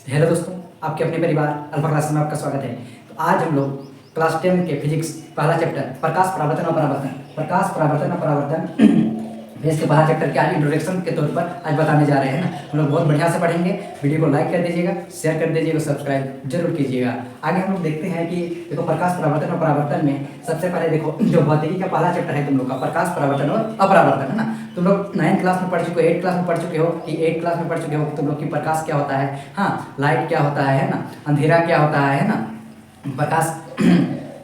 Hello दोस्तों, आपके अपने परिवार अल्फा क्लास में आपका स्वागत है। तो आज हम लोग क्लास 10 के फिजिक्स पहला चैप्टर प्रकाश परावर्तन और परावर्तन बेस के पहला चैप्टर के आज इंट्रोडक्शन के तौर पर आज बताने जा रहे हैं ना। हम लोग बहुत बढ़िया से पढ़ेंगे। वीडियो को लाइक कर दीजिएगा, शेयर कर दीजिएगा, सब्सक्राइब जरूर कीजिएगा। आगे हम लोग देखते हैं कि देखो प्रकाश परावर्तन और परावर्तन में सबसे पहले देखो जो भौतिकी का पहला चैप्टर है तुम लोग का प्रकाश परावर्तन और अपरावर्तन है ना। तुम लोग 9th क्लास में पढ़ चुके हो, 8th क्लास में पढ़ चुके हो कि 8th क्लास में पढ़ चुके हो तुम लोग की प्रकाश क्या होता है, हाँ लाइट क्या होता है ना, अंधेरा क्या होता है ना, प्रकाश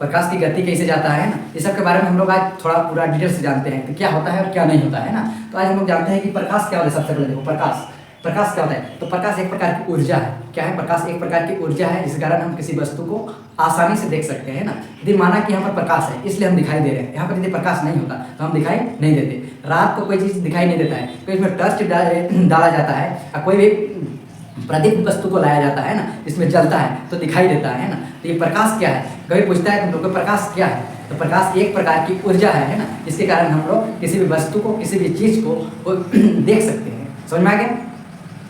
प्रकाश की गति कैसे जाता है ना, इस सब के बारे में हम लोग आज थोड़ा पूरा डिटेल से जानते हैं कि क्या होता है और क्या नहीं होता है ना। तो आज हम लोग जानते हैं कि प्रकाश क्या होता है। सबसे पहले देखो प्रकाश क्या होता है। तो प्रकाश एक प्रकार की ऊर्जा है। क्या है? प्रकाश एक प्रकार की ऊर्जा है जिस कारण हम किसी वस्तु को आसानी से देख सकते हैं ना। यदि माना कि यहाँ पर प्रकाश है इसलिए हम दिखाई दे रहे हैं, यहाँ पर यदि प्रकाश नहीं होता तो हम दिखाई नहीं देते। रात को कोई चीज़ दिखाई नहीं देता है तो इसमें टॉर्च डाला जाता है और कोई भी प्रदीप वस्तु को लाया जाता है ना, इसमें जलता है तो दिखाई देता है ना। तो ये प्रकाश क्या है? कभी पूछता है तुम लोग को प्रकाश क्या है, तो प्रकाश एक प्रकार की ऊर्जा है ना। इसके कारण हम लोग किसी भी वस्तु को किसी भी चीज़ को देख सकते हैं। समझ में आ गया?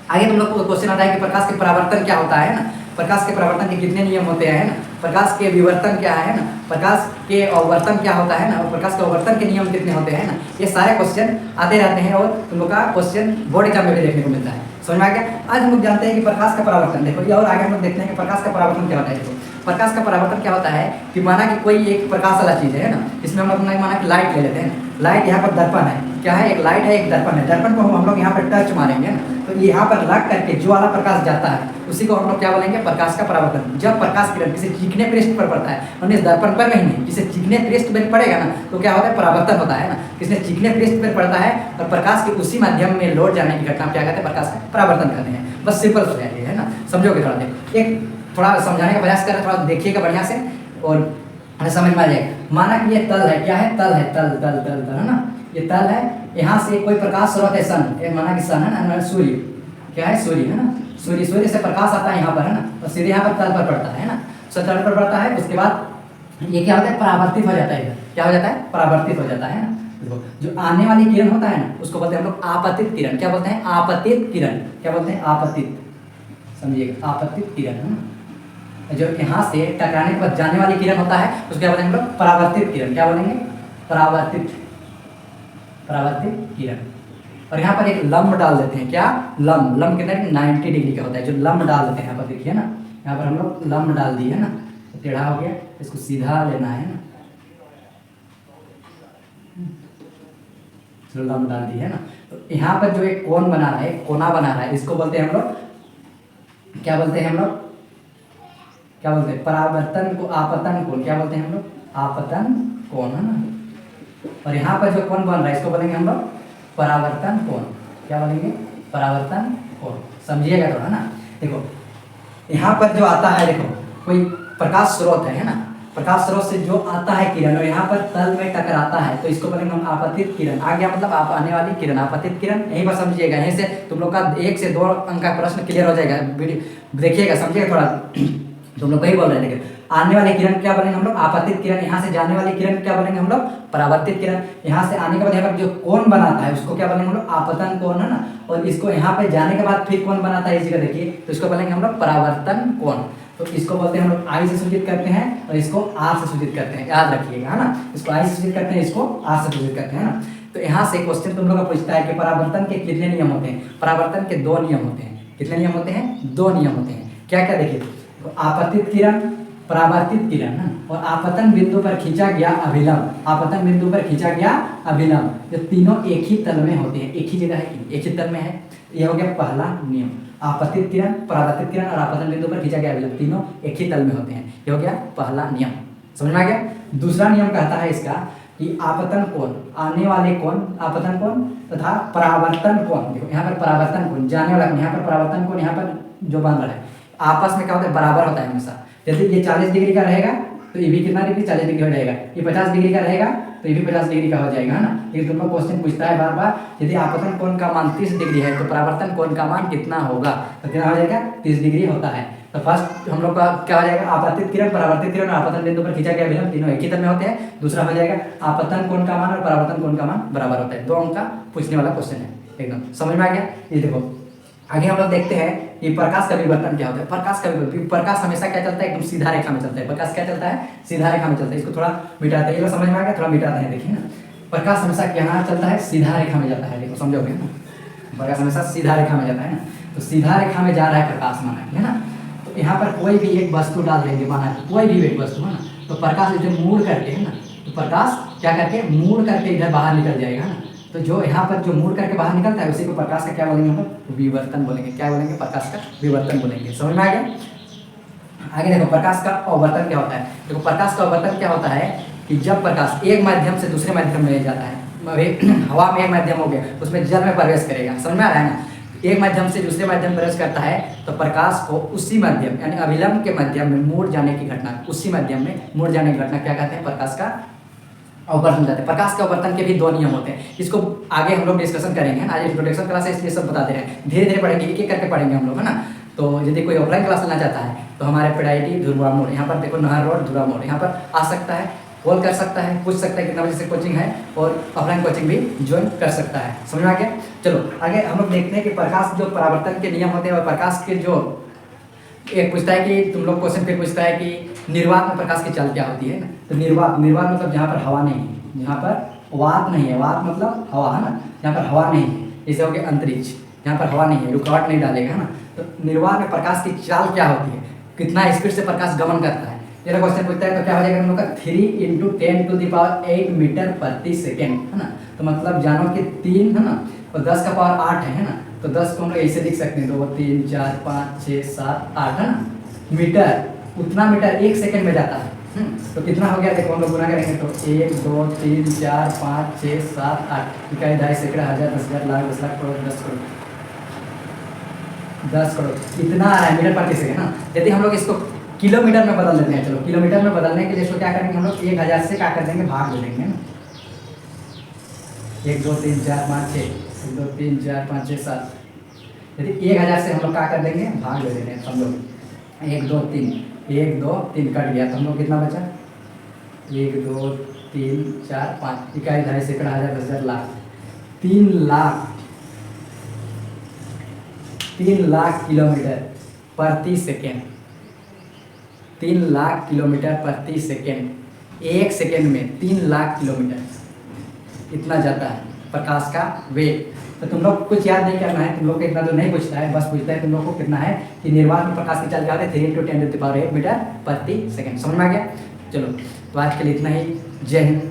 आगे तुम लोग को क्वेश्चन आता है कि प्रकाश के परावर्तन क्या होता है ना। प्रकाश के परावर्तन के कितने नियम होते हैं ना। प्रकाश के विवर्तन क्या है ना, प्रकाश के अवर्तन क्या होता है ना, और प्रकाश के अवर्तन के नियम कितने होते हैं ना। ये सारे क्वेश्चन आते रहते हैं और तुम लोग का क्वेश्चन बोर्ड एग्जाम में भी देखने को मिलता है। समझ में आ गया? आज हम लोग जानते हैं कि प्रकाश का परावर्तन देखो ये, और आगे हम लोग देखते हैं कि प्रकाश का परावर्तन क्या होता है। देखो प्रकाश का परावर्तन क्या होता है कि माना कि कोई एक प्रकाश वाला चीज़ है ना, इसमें हम लोग माना कि लाइट ले लेते हैं। लाइट यहाँ पर दर्पण है, क्या है? एक लाइट है, एक दर्पण है। दर्पण को हम लोग यहाँ पर टच मारेंगे ना, तो यहाँ पर लग करके जो वाला प्रकाश जाता है उसी को हम लोग क्या बोलेंगे? प्रकाश का परावर्तन। जब प्रकाश किरण किसी चिकने पृष्ठ पर पड़ता है और इस दर्पण पर नहीं, किसी चिकने पृष्ठ पर पड़ेगा ना तो क्या होता है? परावर्तन होता है ना। किसने चिकने पृष्ठ पर पड़ता है और प्रकाश के उसी माध्यम में लौट जाने की घटना क्या कहते हैं? प्रकाश का परावर्तन कहते हैं। बस सिंपल सा है ना, समझोगे थोड़ा देर। एक थोड़ा समझाने का प्रयास करें, थोड़ा देखिएगा बढ़िया से और समझ में आ जाएगा। माना कि ये तल है, क्या है? तल है, तल तल तल तल है ना, ये तल है। यहाँ से कोई प्रकाश स्रोत है, सन, माना कि सन है ना, सूर्य, क्या है? सूर्य है ना। सूर्य से प्रकाश आता है यहाँ पर है ना, और सीधे यहाँ पर तल पर पड़ता है ना। तल पर पड़ता है, उसके बाद ये क्या होता है? परावर्तित हो जाता है। क्या हो जाता है? परावर्तित हो जाता है ना। देखो जो आने वाली किरण होता है ना उसको बोलते हैं हम लोग आपतित किरण। क्या बोलते हैं? आपतित किरण। क्या बोलते हैं? आपतित, समझिएगा, आपतित किरण है ना। जो यहाँ से टकराने के बाद जाने वाली किरण होता है उसको क्या बोलेंगे हम लोग? परावर्तित किरण। क्या बोलेंगे? परावर्तित किरण। और यहाँ पर एक लंब डाल देते हैं। क्या? लंब कितना? 90 डिग्री का होता है। जो लंब डाल देते हैं यहाँ पर देखिए ना, यहाँ पर हम लोग लंब डाल दिए है ना, तो टेढ़ा हो गया, इसको सीधा लेना है ना, तो लंब डाल दिए है ना। तो यहाँ पर जो एक कोण बना रहा है, कोना बना रहा है, इसको बोलते हैं हम लोग, क्या बोलते हैं हम लोग? क्या बोलते हैं? परावर्तन को आपतन कोण। क्या बोलते हैं हम लोग? आपतन कोण है ना। और यहाँ पर जो कोण बन रहा है इसको बोलेंगे हम लोग परावर्तन कोण। क्या बोलेंगे? परावर्तन कोण। समझिएगा थोड़ा ना। देखो यहाँ पर जो आता है, देखो कोई प्रकाश स्रोत है ना, प्रकाश स्रोत से जो आता है किरण और यहाँ पर तल में टकराता है तो इसको बोलेंगे हम आपतित किरण। आ गया मतलब आप आने वाली किरण, आपतित किरण। यहीं पर समझिएगा, यहीं से तुम लोग का 1 से 2 अंक का प्रश्न क्लियर हो जाएगा। वीडियो देखिएगा, समझिएगा थोड़ा। तुम लोग वही बोल रहे हैं। आने वाली किरण क्या बोलेंगे हम लोग? आपतित किरण। यहाँ से जाने वाली किरण क्या बोलेंगे हम लोग? परावर्तित किरण। यहाँ से आने के बाद यहाँ पर जो कोण बनाता है उसको क्या बोलेंगे हम लोग? आपतन कोण है ना। और इसको यहाँ पे जाने के बाद फिर कोण बनाता है इस जगह देखिए, तो इसको बोलेंगे हम लोग परावर्तन कोण। तो इसको बोलते हैं हम लोग आई से सूचित करते हैं और इसको आर से सूचित करते हैं। याद रखिएगा है ना, इसको आई से सूचित करते हैं, इसको आर से सूचित करते हैं ना। तो यहाँ से क्वेश्चन तुम लोग का पूछता है कि परावर्तन के कितने नियम होते हैं? परावर्तन के 2 नियम होते हैं। कितने नियम होते हैं? 2 नियम होते हैं। क्या क्या? देखिए आपतित किरण, परावर्तित किरण है, और आपतन बिंदु पर खींचा गया अभिलंब। आपतन बिंदु पर खींचा गया अभिलंब, जो तीनों एक ही तल में होते हैं, एक ही जगह है, एक ही तल में है। ये हो गया पहला नियम। आपतित किरण, परावर्तित किरण और आपतन बिंदु पर खींचा गया अभिलंब तीनों एक ही तल में होते हैं। ये हो गया पहला नियम। समझ में आ गया? दूसरा नियम कहता है इसका कि आपतन कोण, आने वाले कोण, आपतन कोण तथा परावर्तन कोण। देखो यहाँ पर परावर्तन कोण, जाने वाला कोण, यहाँ पर परावर्तन कोण, यहाँ पर जो बन रहा है आपस में क्या होता है? बराबर होता है हमेशा। यदि ये 40 डिग्री का रहेगा तो ये भी कितना डिग्री? 40 डिग्री हो जाएगा। ये 50 डिग्री का रहेगा तो ये भी 50 डिग्री का हो जाएगा है ना। लेकिन तुमको क्वेश्चन पूछता है बार बार, यदि आपतन कोण का मान 30 डिग्री है तो परावर्तन कोण का मान कितना होगा? तो कितना हो जाएगा? 30 डिग्री होता है। तो फर्स्ट हम लोग का क्या हो जाएगा? आपतित किरण, परावर्तित किरण और आपतन बिंदु पर खींचा गया अभिलंब तीनों एक ही तल में होते हैं। दूसरा हो जाएगा आपतन कोण का मान और परावर्तन कोण का मान बराबर होता है। 2 अंक का पूछने वाला क्वेश्चन है, एकदम समझ में आ गया। ये देखो आगे हम लोग देखते हैं कि प्रकाश का विवर्तन क्या होता है। प्रकाश हमेशा क्या चलता है, एकदम सीधा रेखा में चलता है। प्रकाश क्या चलता है, सीधा रेखा में चलता है। इसको थोड़ा मिटाते हैं, ये समझ में आ गया, थोड़ा मिटाते हैं, देखिए ना। प्रकाश हमेशा यहाँ चलता है, सीधा रेखा में जाता है, देखो समझोगे ना। प्रकाश हमेशा सीधा रेखा में जाता है ना, तो सीधा रेखा में जा रहा है प्रकाश, माना है ना। तो यहाँ पर कोई भी एक वस्तु डाल देंगे, माना कोई भी एक वस्तु है ना, तो प्रकाश इधर मुड़ करके है ना, तो प्रकाश क्या करके मुड़ करके इधर बाहर निकल जाएगा ना। तो जो यहाँ पर जो मुड़ करके बाहर निकलता है उसी को प्रकाश का क्या बोलेंगे हम लोग, विवर्तन बोलेंगे। क्या बोलेंगे, प्रकाश का विवर्तन बोलेंगे। समझ में आ गया। आगे देखो प्रकाश का अवर्तन क्या होता है। देखो प्रकाश का अवर्तन क्या होता है कि जब प्रकाश एक माध्यम से दूसरे माध्यम में जाता है, हवा में एक माध्यम हो गया, उसमें जल में प्रवेश करेगा। समझ में आ रहा है ना। एक माध्यम से दूसरे माध्यम में प्रवेश करता है तो प्रकाश को उसी माध्यम यानी अभिलंब के माध्यम में मुड़ जाने की घटना, उसी माध्यम में मुड़ जाने की घटना क्या कहते हैं, प्रकाश का अवर्तन जाते हैं। प्रकाश के अवर्तन के भी दो नियम होते हैं, इसको आगे हम लोग डिस्कशन करेंगे। आज इंट्रोडक्शन क्लास है इसलिए सब बता दे रहे हैं, धीरे धीरे पढ़ेंगे, एक एक करके पढ़ेंगे हम लोग, है ना। तो यदि कोई ऑफलाइन क्लास लेना चाहता है तो हमारे पेड़ाईटी धुरवा मोड़, यहाँ पर देखो नहर रोड धुरवा मोड़, यहाँ पर आ सकता है, कॉल कर सकता है, पूछ सकता है कितना बजे से कोचिंग है, और ऑफलाइन कोचिंग भी ज्वाइन कर सकता है। समझ में आ गया। चलो आगे हम लोग देखते हैं कि प्रकाश जो परावर्तन के नियम होते हैं और प्रकाश के जो एक पूछता है कि तुम लोग क्वेश्चन फिर पूछता है कि निर्वात में प्रकाश की चाल क्या होती है ना। तो निर्वात मतलब जहाँ पर हवा नहीं है, जहाँ पर वात नहीं है, वात मतलब हवा है ना, जहाँ पर हवा नहीं है, जैसे हो गया अंतरिक्ष, जहाँ पर हवा नहीं है, रुकावट नहीं डालेगा, है ना। तो निर्वात में प्रकाश की चाल क्या होती है, कितना स्पीड से प्रकाश गमन करता है। ये क्वेश्चन पूछता है तो क्या हो जाएगा हम लोग का 3 × 10⁸ मीटर प्रति सेकेंड, है ना। तो मतलब जानो कि 3 है ना और 10 का पावर 8 है ना। तो 10 को हम लोग ऐसे लिख सकते हैं, 2 3 4 5 6 7 8 है ना मीटर, उतना मीटर 1 सेकेंड में जाता है। तो कितना हो गया देखो, हम लोग गुना करेंगे तो 1 2 3 4 5 6 7 8 इकाई, ढाई, सैकड़ा, हज़ार, 10,000, लाख, 10 लाख, करोड़, 10 करोड़, 10 करोड़ इतना आ रहा है मीटर प्रति सेकेंड ना। यदि हम लोग इसको किलोमीटर में बदल देते हैं, चलो किलोमीटर में बदलने के लिए इसको क्या करेंगे हम लोग, 1000 से क्या कर देंगे, भाग दे देंगे ना। 1 2 3 4 5 6 1 2 3 4 5 6 7, यदि 1000 से हम लोग क्या कर देंगे, भाग दे देंगे। हम लोग 1 2 3 1 2 3 कट गया, तो हम लोग कितना बचा, 1 2 3 4 5 इकाई, ढाई, सैकड़ा, हज़ार, 10,000, लाख, 3 लाख किलोमीटर प्रति सेकेंड, 3 लाख किलोमीटर प्रति सेकेंड। 1 सेकेंड में 3 लाख किलोमीटर इतना जाता है प्रकाश का वेग। तो तुम लोग कुछ याद नहीं करना है, तुम लोग को इतना तो नहीं पूछता है, बस पूछता है तुम लोग को कितना है कि निर्वात में प्रकाश की चाल क्या होती है, 3 × 10⁸ मीटर प्रति सेकेंड। समझ में आ गया। चलो तो आज के लिए इतना ही। जय हिंद।